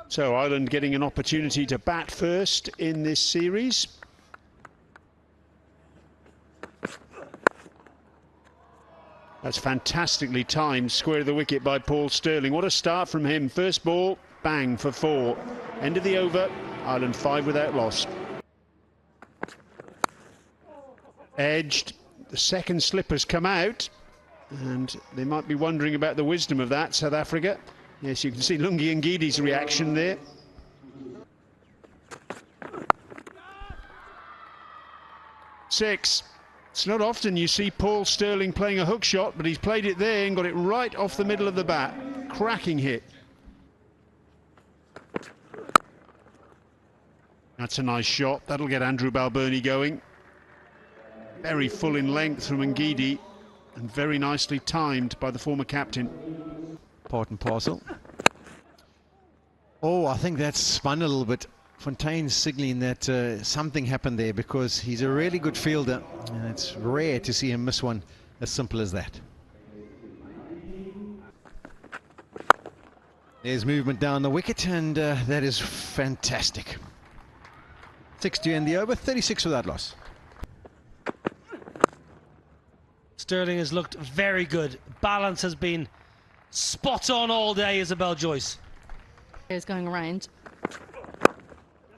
So Ireland getting an opportunity to bat first in this series. That's fantastically timed, square of the wicket by Paul Stirling. What a start from him. First ball, bang for 4. End of the over, Ireland 5 without loss. Edged, the second slip has come out, and they might be wondering about the wisdom of that, South Africa. Yes, you can see Lungi Ngidi's reaction there. Six. It's not often you see Paul Stirling playing a hook shot, but he's played it there and got it right off the middle of the bat. Cracking hit. That's a nice shot. That'll get Andrew Balbirnie going. Very full in length from Ngidi, and very nicely timed by the former captain. Part and parcel. Oh, I think that's spun a little bit. Fontaine's signalling that something happened there, because he's a really good fielder, and it's rare to see him miss one as simple as that. There's movement down the wicket, and that is fantastic. 6 to end the over, 36 without loss. Stirling has looked very good. Balance has been spot on all day, Isabel Joyce. Here's going around.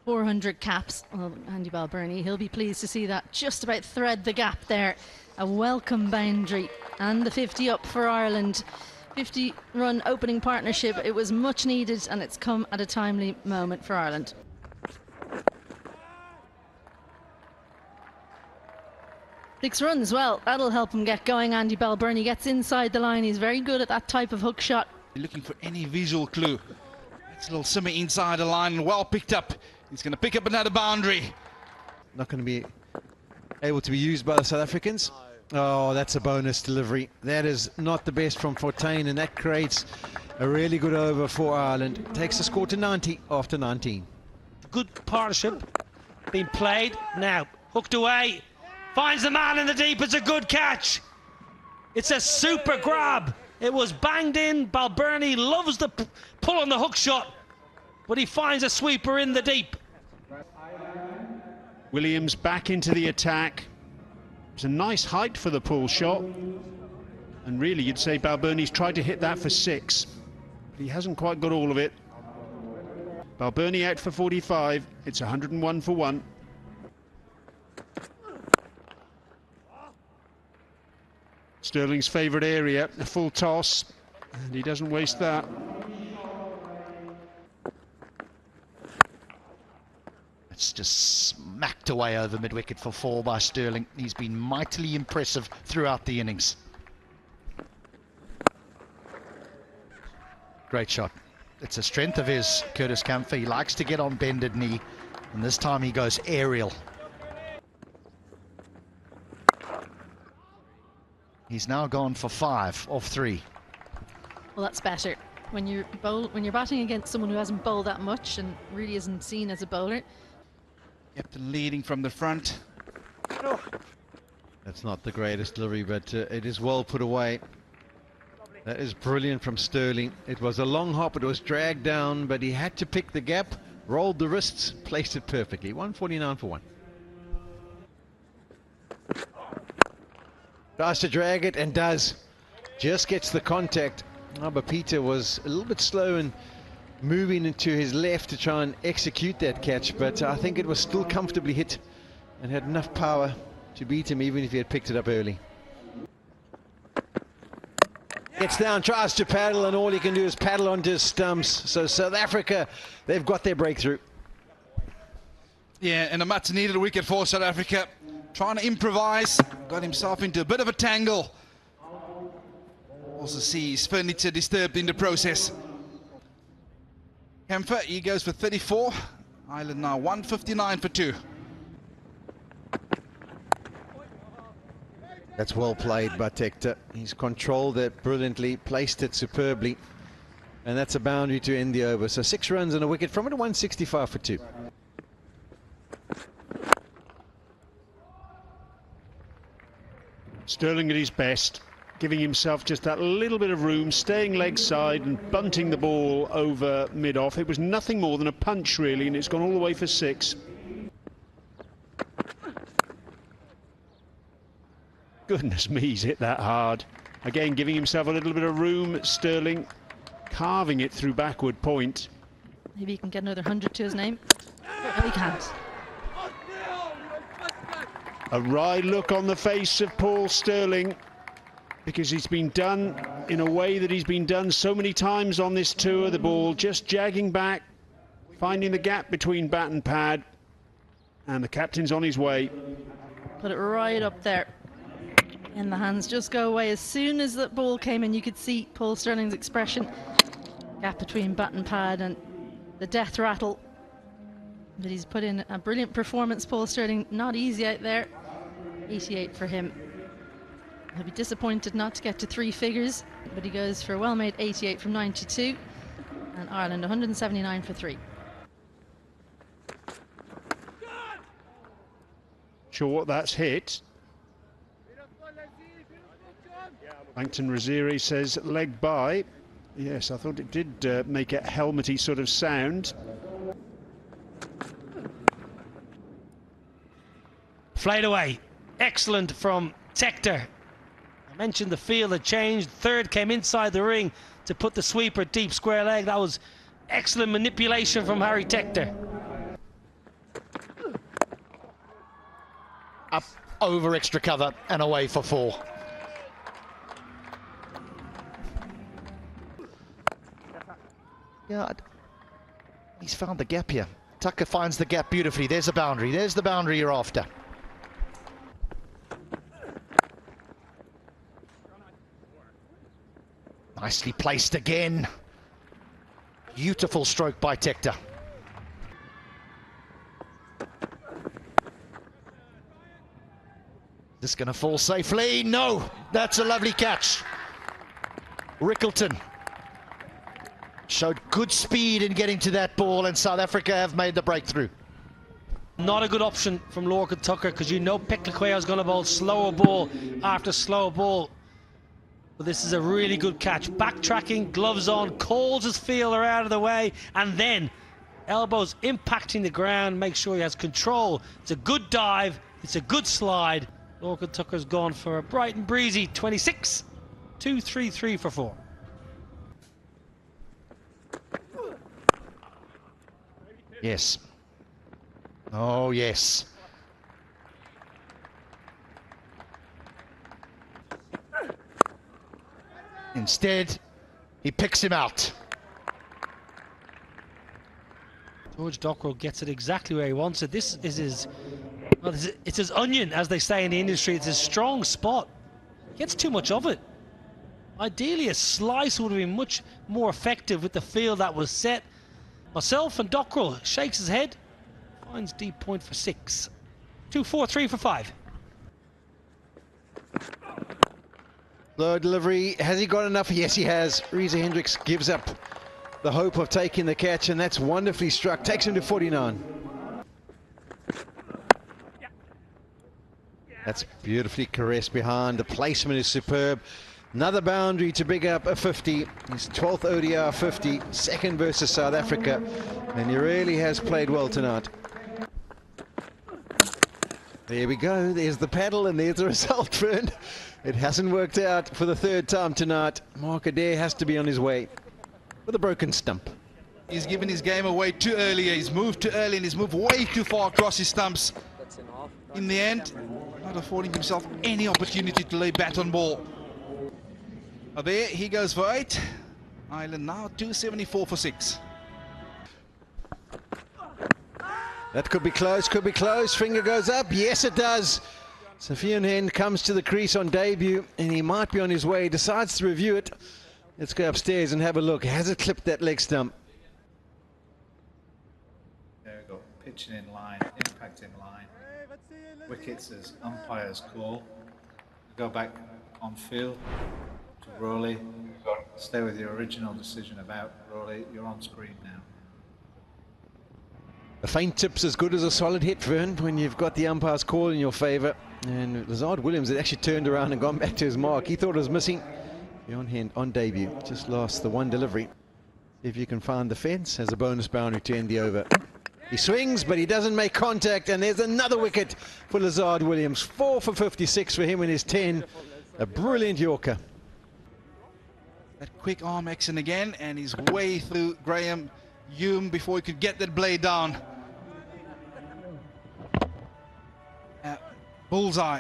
400 caps. Well, Andy Balbirnie, he'll be pleased to see that just about thread the gap there. A welcome boundary, and the 50 up for Ireland. 50-run opening partnership. It was much needed, and it's come at a timely moment for Ireland. Six runs, well, that'll help him get going. Andy Balbirnie gets inside the line. He's very good at that type of hook shot. Looking for any visual clue. It's a little simmer inside the line, and well picked up. He's going to pick up another boundary. Not going to be able to be used by the South Africans. Oh, that's a bonus delivery. That is not the best from Fontaine, and that creates a really good over for Ireland. Takes the score to 90 after 19. Good partnership being played. Now, hooked away. Finds the man in the deep. It's a good catch. It's a super grab. It was banged in. Balbirnie loves the pull on the hook shot, but he finds a sweeper in the deep. Williams back into the attack. It's a nice height for the pull shot, and really you'd say Balbirnie's tried to hit that for 6, but he hasn't quite got all of it. Balbirnie out for 45. It's 101 for 1. Stirling's favourite area, a full toss, and he doesn't waste that. It's just smacked away over mid-wicket for 4 by Stirling. He's been mightily impressive throughout the innings. Great shot. It's a strength of his, Curtis Campher. He likes to get on bended knee, and this time he goes aerial. He's now gone for 5 off 3. Well, that's better. When you're batting against someone who hasn't bowled that much and really isn't seen as a bowler. Captain leading from the front. That's not the greatest delivery, but it is well put away. That is brilliant from Stirling. It was a long hop, it was dragged down, but he had to pick the gap, rolled the wrists, placed it perfectly. 149 for 1. Tries to drag it and does. Just gets the contact. Oh, but Peter was a little bit slow in moving into his left to try and execute that catch, but I think it was still comfortably hit and had enough power to beat him even if he had picked it up early. Gets down, tries to paddle, and all he can do is paddle onto his stumps. So South Africa, they've got their breakthrough. Yeah, and a much needed wicket for South Africa. Trying to improvise, got himself into a bit of a tangle. Also see his furniture disturbed in the process. Campher, he goes for 34. Ireland now 159 for 2. That's well played by Tector. He's controlled it brilliantly, placed it superbly, and that's a boundary to end the over. So 6 runs and a wicket from it, 165 for 2. Stirling at his best. giving himself just that little bit of room, staying leg side and bunting the ball over mid-off. It was nothing more than a punch, really, and it's gone all the way for 6. Goodness me, he's hit that hard. Again, giving himself a little bit of room. Sterling carving it through backward point. Maybe he can get another 100 to his name. No, he can't. A wry look on the face of Paul Sterling, because he's been done in a way that he's been done so many times on this tour. The ball just jagging back, finding the gap between bat and pad, and the captain's on his way. Put it right up there. And the hands just go away. As soon as that ball came in, you could see Paul Sterling's expression. Gap between bat and pad and the death rattle. But he's put in a brilliant performance, Paul Sterling. Not easy out there. 88 for him. He'll be disappointed not to get to 3 figures, but he goes for a well-made 88 from 92. And Ireland 179 for 3. Sure what that's hit. Langton Raziri says leg by. Yes, I thought it did make a helmety sort of sound. Flayed away. Excellent from Tector. I mentioned the field had changed. Third came inside the ring to put the sweeper deep square leg. That was excellent manipulation from Harry Tector. Up over extra cover and away for 4. Yeah, he's found the gap here. Tucker finds the gap beautifully. There's the boundary. There's the boundary you're after. Nicely placed again. Beautiful stroke by Tector. This going to fall safely? No, that's a lovely catch. Rickleton showed good speed in getting to that ball, and South Africa have made the breakthrough. Not a good option from Lorcan Tucker, because you know Pekliqueo is going to bowl slower ball after slower ball. But this is a really good catch. Backtracking, gloves on, calls his fielder out of the way, and then elbows impacting the ground, make sure he has control. It's a good dive, it's a good slide. Lorcan Tucker's gone for a bright and breezy 26, 2-3-3 for 4. Yes. Oh, yes. Instead, he picks him out. George Dockrell gets it exactly where he wants it. This is his, well, it's his onion, as they say in the industry. It's his strong spot. He gets too much of it. Ideally, a slice would have been much more effective with the field that was set. Myself and Dockrell shakes his head, finds deep point for 6. 2-4-3 for 5. Low delivery. Has he got enough? Yes, he has. Reza Hendricks gives up the hope of taking the catch, and that's wonderfully struck. Takes him to 49. That's beautifully caressed behind. The placement is superb. Another boundary to big up a 50. His 12th ODR 50, second versus South Africa, and he really has played well tonight. There we go. There's the paddle, and there's the result, Fern. It hasn't worked out for the 3rd time tonight. Mark Adair has to be on his way with a broken stump. He's given his game away too early. He's moved too early, and he's moved way too far across his stumps. In the end, not affording himself any opportunity to lay bat on ball. There he goes for 8. Ireland now 274 for 6. That could be close, could be close. Finger goes up. Yes, it does. Saffian Hend comes to the crease on debut, and he might be on his way. Decides to review it. Let's go upstairs and have a look. Has it clipped that leg stump? There we go. Pitching in line, impact in line. Wickets as umpire's call. Go back on field to Rowley. Stay with your original decision about Rowley. You're on screen now. A faint tip's as good as a solid hit, Vern, when you've got the umpire's call in your favour. And Lazard Williams had actually turned around and gone back to his mark. He thought it was missing. On hand, on debut, just lost the one delivery. See if you can find the fence. Has a bonus boundary to end the over. He swings, but he doesn't make contact, and there's another wicket for Lazard Williams. 4 for 56 for him in his 10. A brilliant Yorker. That quick arm action again, and he's way through Graham Hume before he could get that blade down. Bullseye.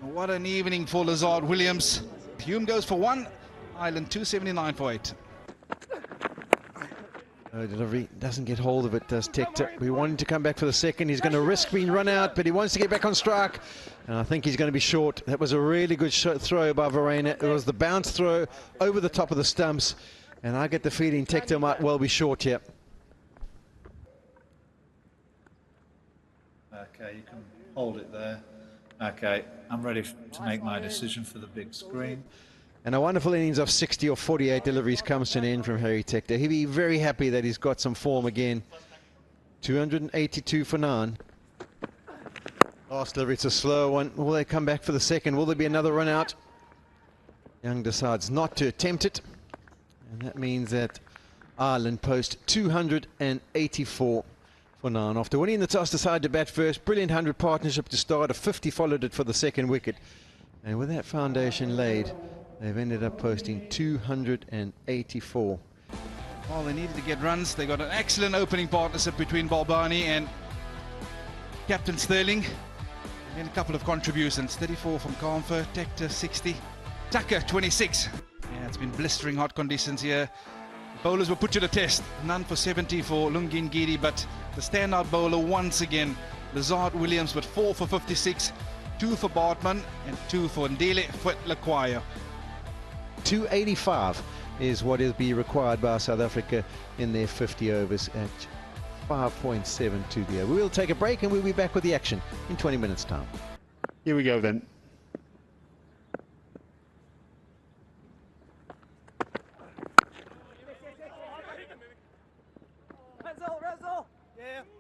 And what an evening for Lazard Williams. Hume goes for 1, Ireland 279 for 8. No delivery, doesn't get hold of it, does Tector. We want him to come back for the second. He's going to risk being run out, but he wants to get back on strike. And I think he's going to be short. That was a really good throw by Verreynne. It was the bounce throw over the top of the stumps. And I get the feeling Tector might well be short here. Okay, you can hold it there. Okay, I'm ready to make my decision for the big screen. And a wonderful innings of 60 or 48 deliveries comes to an end from Harry Tector. He'll be very happy that he's got some form again. 282 for 9. Last delivery, it's a slow one. Will they come back for the second? Will there be another run out? Young decides not to attempt it. And that means that Ireland post 284 for 9. After winning the toss, decided to bat first. Brilliant 100 partnership to start. A 50 followed it for the second wicket. And with that foundation laid, they've ended up posting 284. Well, they needed to get runs. They got an excellent opening partnership between Balbani and Captain Sterling. And a couple of contributions. 34 from Kamfer, Tector 60, Tucker 26. Yeah, it's been blistering hot conditions here. Bowlers were put to the test. None for 70 for Lungin Giri, but the standout bowler once again, Lazard Williams, with 4 for 56, 2 for Bartman and 2 for Ndile Fwet-Lakwaya. 285 is what will be required by South Africa in their 50 overs at 5.7 to the over. We'll take a break and we'll be back with the action in 20 minutes time. Here we go then.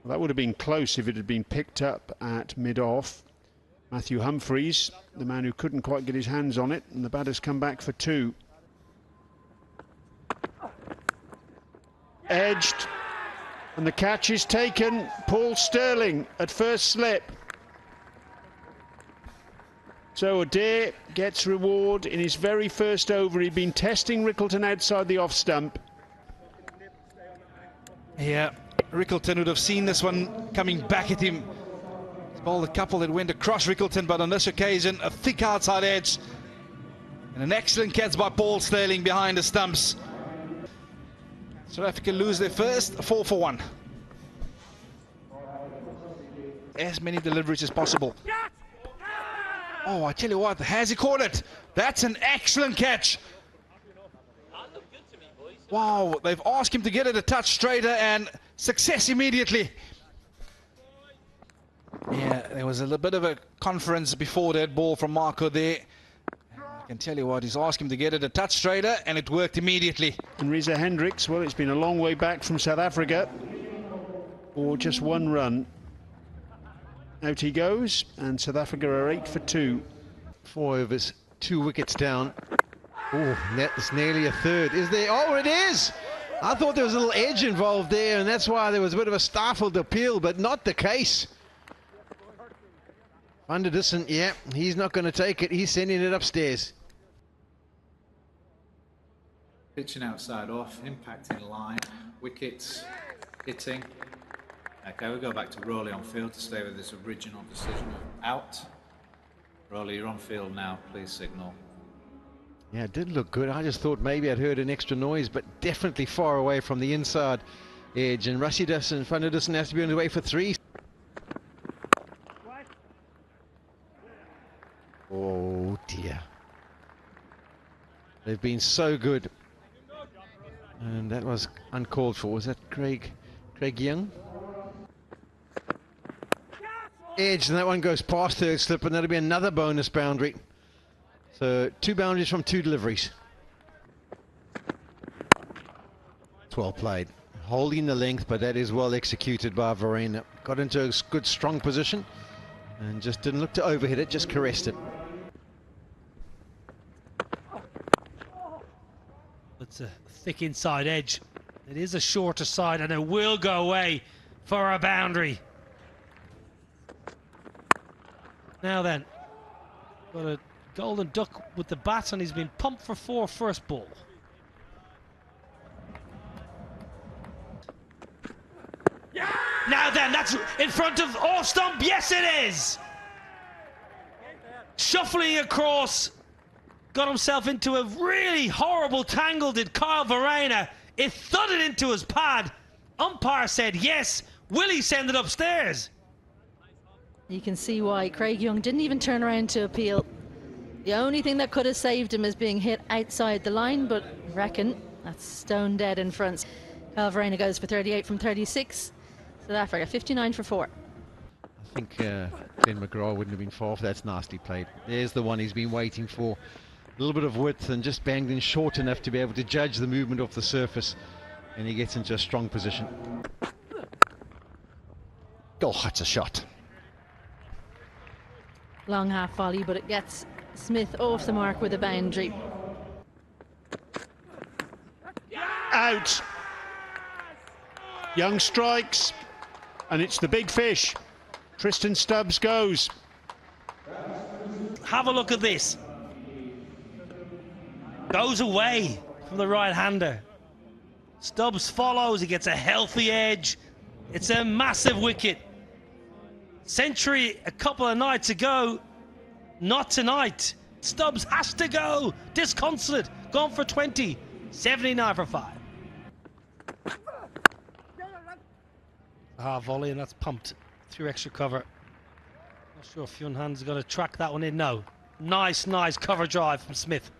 Well, that would have been close if it had been picked up at mid-off. Matthew Humphreys, the man who couldn't quite get his hands on it, and the batter's come back for 2. Edged, and the catch is taken. Paul Stirling at first slip. So Adair gets reward in his very first over. He'd been testing Rickleton outside the off stump. Yeah, Rickleton would have seen this one coming back at him. He's bowled a couple that went across Rickleton, but on this occasion, a thick outside edge. And an excellent catch by Paul Stirling behind the stumps. South Africa lose their first, 4 for 1. As many deliveries as possible. Oh, I tell you what, has he caught it? That's an excellent catch. Wow, they've asked him to get it a touch straighter, and success immediately. Yeah, there was a little bit of a conference before that ball from Marco there. I can tell you what, he's asked him to get it a touch straighter, and it worked immediately. And Reza Hendricks, well, it's been a long way back from South Africa, or just 1 run. Out he goes, and South Africa are 8 for 2. 4 overs, 2 wickets down. Oh, that's nearly a third. Is there? Oh, it is! I thought there was a little edge involved there, and that's why there was a bit of a stifled appeal, but not the case. Van der Dussen, yeah, he's not going to take it. He's sending it upstairs. Pitching outside off, impacting line, wickets, hitting. Okay, we'll go back to Rowley on field to stay with this original decision of out. Rowley, you're on field now, please signal. Yeah, it did look good. I just thought maybe I'd heard an extra noise, but definitely far away from the inside edge. And Van der Dussen has to be on his way for 3. Oh dear. They've been so good. And that was uncalled for. Was that Craig Young? Edge, and that one goes past third slip, and that'll be another bonus boundary. So 2 boundaries from 2 deliveries. It's well played. Holding the length, but that is well executed by Verreynne. Got into a good strong position and just didn't look to overhit it, just caressed it. It's a thick inside edge. It is a shorter side, and it will go away for a boundary. Now then, got a golden duck with the bat, and he's been pumped for 4 first ball. Now then, that's in front of off stump. Yes, it is. Shuffling across, got himself into a really horrible tangle, did Kyle Verreynne. It thudded into his pad. Umpire said yes. Will he send it upstairs? You can see why Craig Young didn't even turn around to appeal. The only thing that could have saved him is being hit outside the line, but reckon that's stone dead in front. Kyle Verreynne goes for 38 from 36. South Africa 59 for 4. I think Glenn McGrath wouldn't have been far off. That's nicely played. There's the one he's been waiting for. A little bit of width and just banged in short enough to be able to judge the movement off the surface, and he gets into a strong position. Oh, that's a shot. Long half volley, but it gets Smith off the mark with a boundary. Out. Young strikes, and it's the big fish. Tristan Stubbs goes. Have a look at this. Goes away from the right-hander. Stubbs follows, he gets a healthy edge. It's a massive wicket. Century a couple of nights ago, not tonight. Stubbs has to go. Disconsolate, gone for 20, 79 for 5. Volley, and that's pumped through extra cover. Not sure if Yunhan's going to track that one in. No. Nice cover drive from Smith.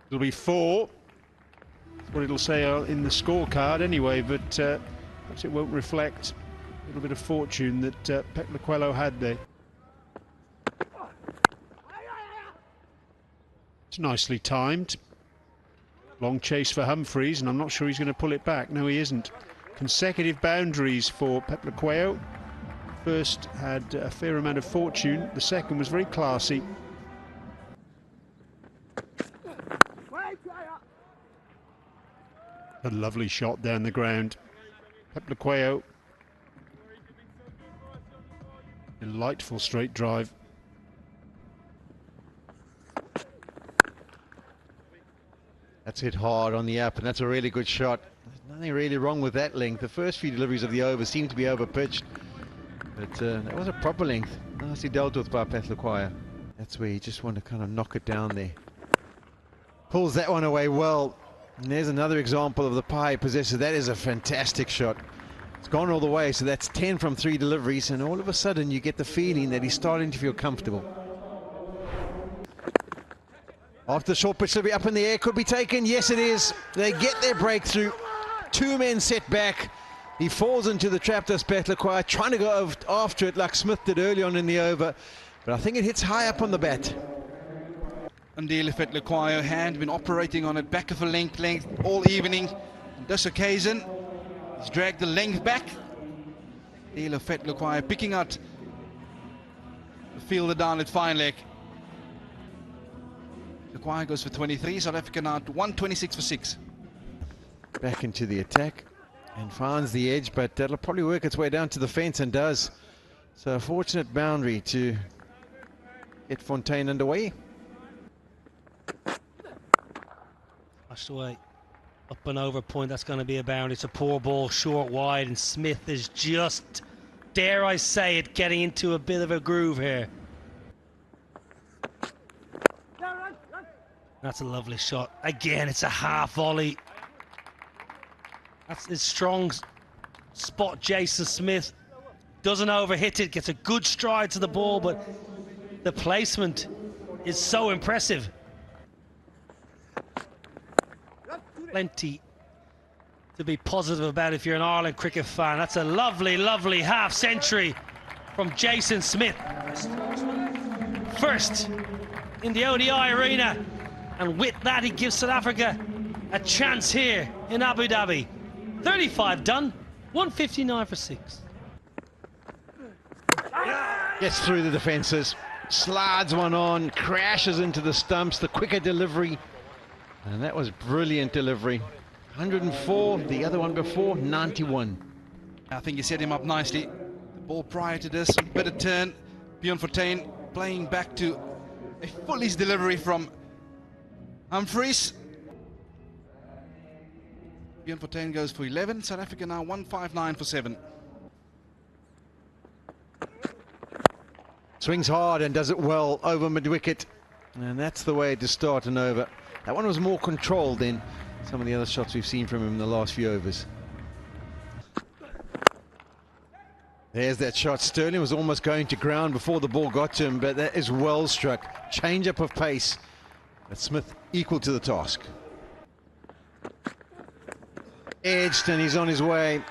It'll be 4. That's what it'll say in the scorecard anyway, but perhaps it won't reflect a little bit of fortune that Pepluquelo had there. It's nicely timed. Long chase for Humphreys, and I'm not sure he's going to pull it back. No, he isn't. Consecutive boundaries for Pepluquelo. First had a fair amount of fortune. The second was very classy. A lovely shot down the ground. Pepluquelo. Delightful straight drive. That's hit hard on the up, and that's a really good shot. There's nothing really wrong with that length. The first few deliveries of the over seemed to be over pitched, but that was a proper length. Nicely dealt with by Pepluquelo. That's where you just want to kind of knock it down there. Pulls that one away well. And there's another example of the pie possessor. That is a fantastic shot. It's gone all the way, so that's 10 from 3 deliveries, and all of a sudden you get the feeling that he's starting to feel comfortable. After the short pitch delivery, up in the air, could be taken. Yes, it is. They get their breakthrough. 2 men set back. He falls into the trap, does Pepluquelo, trying to go after it like Smith did early on in the over, but I think it hits high up on the bat. Andile Pepluquelo hand been operating on it, back of a length all evening. On this occasion, he's dragged the length back. Andile Pepluquelo picking out the fielder down at fine leg. Pepluquelo goes for 23. South Africa now 126 for 6. Back into the attack and finds the edge, but that'll probably work its way down to the fence, and does. So a fortunate boundary to get Fontaine underway. Flashed away. Up and over point, that's going to be a boundary. It's a poor ball, short, wide, and Smith is just, dare I say it, getting into a bit of a groove here. That's a lovely shot. Again, it's a half volley. That's his strong spot, Jason Smith. Doesn't overhit it, gets a good stride to the ball, but the placement is so impressive. Plenty to be positive about if you're an Ireland cricket fan. That's a lovely half century from Jason Smith. First in the ODI arena, and with that he gives South Africa a chance here in Abu Dhabi. 35 done, 159 for 6. Gets through the defences, slides one on, crashes into the stumps, the quicker delivery. And that was brilliant delivery. 104, the other one before, 91. I think he set him up nicely. The ball prior to this, bit of turn. Bjorn Fortuin playing back to a Fully's delivery from Humphries. Bjorn Fortuin goes for 11. South Africa now 159 for 7. Swings hard and does it well over mid-wicket. And that's the way to start an over. That one was more controlled than some of the other shots we've seen from him in the last few overs. There's that shot. Sterling was almost going to ground before the ball got to him, but that is well struck. Change up of pace. But Smith equal to the task. Edged and he's on his way.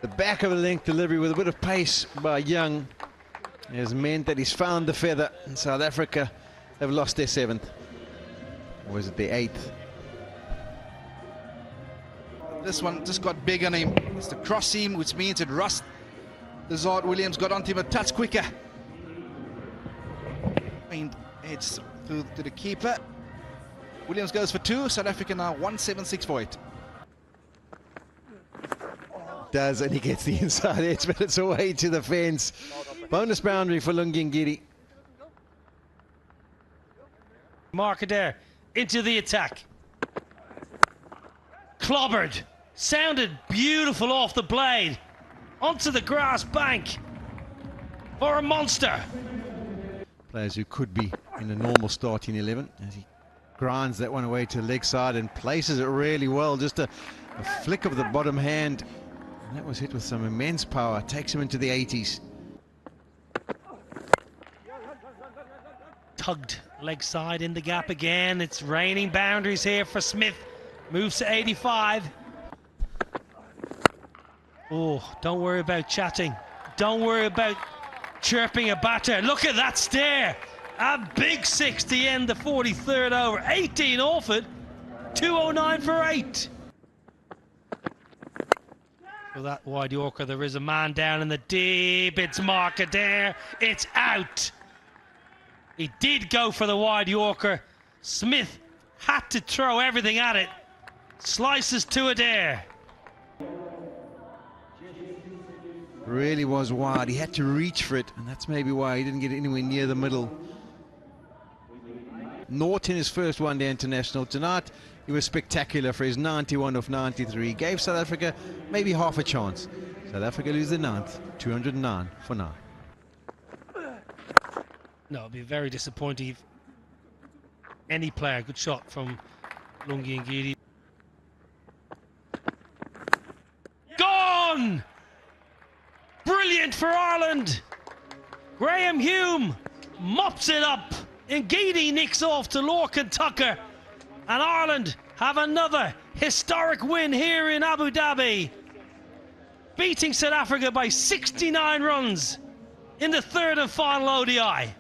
The back of the length delivery with a bit of pace by Young has meant that he's found the feather, and South Africa have lost their 7th. Or is it their 8th? This one just got big on him. It's the cross seam, which means it rust. Lazard Williams got onto him a touch quicker. And it's through to the keeper. Williams goes for 2. South Africa now 176 for 8. Does, and he gets the inside edge, but it's away to the fence. Bonus boundary for Lungi Ngidi. Markader into the attack. Clobbered. Sounded beautiful off the blade. Onto the grass bank for a monster. Players who could be in a normal starting 11 as he grinds that one away to leg side and places it really well. Just a flick of the bottom hand. And that was hit with some immense power. Takes him into the 80s. Tugged leg side in the gap again. It's raining boundaries here for Smith. Moves to 85. Oh, don't worry about chatting. Don't worry about chirping a batter. Look at that stare. A big 6 to end the 43rd over. 18 off it. 209 for 8. For that wide Yorker, there is a man down in the deep. It's Markader. It's out. He did go for the wide Yorker. Smith had to throw everything at it. Slices to Adair. Really was wide. He had to reach for it, and that's maybe why he didn't get anywhere near the middle. Norton, his first one-day international. Tonight, he was spectacular for his 91 of 93. Gave South Africa maybe half a chance. South Africa lose the 9th, 209 for 9. No, it'd be very disappointing if any player, good shot from Lungi Ngidi. Gone! Brilliant for Ireland! Graham Hume mops it up. Ngidi nicks off to Lorcan Tucker. And Ireland have another historic win here in Abu Dhabi. Beating South Africa by 69 runs in the 3rd and final ODI.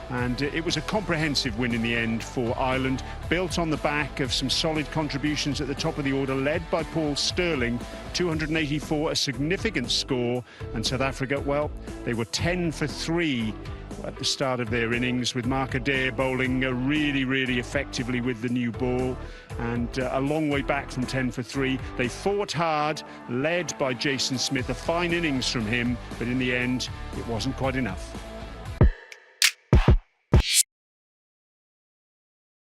And it was a comprehensive win in the end for Ireland, built on the back of some solid contributions at the top of the order, led by Paul Sterling, 284, a significant score. And South Africa, well, they were 10 for 3 at the start of their innings, with Markader bowling really effectively with the new ball, and a long way back from 10 for 3. They fought hard, led by Jason Smith, a fine innings from him, but in the end, it wasn't quite enough.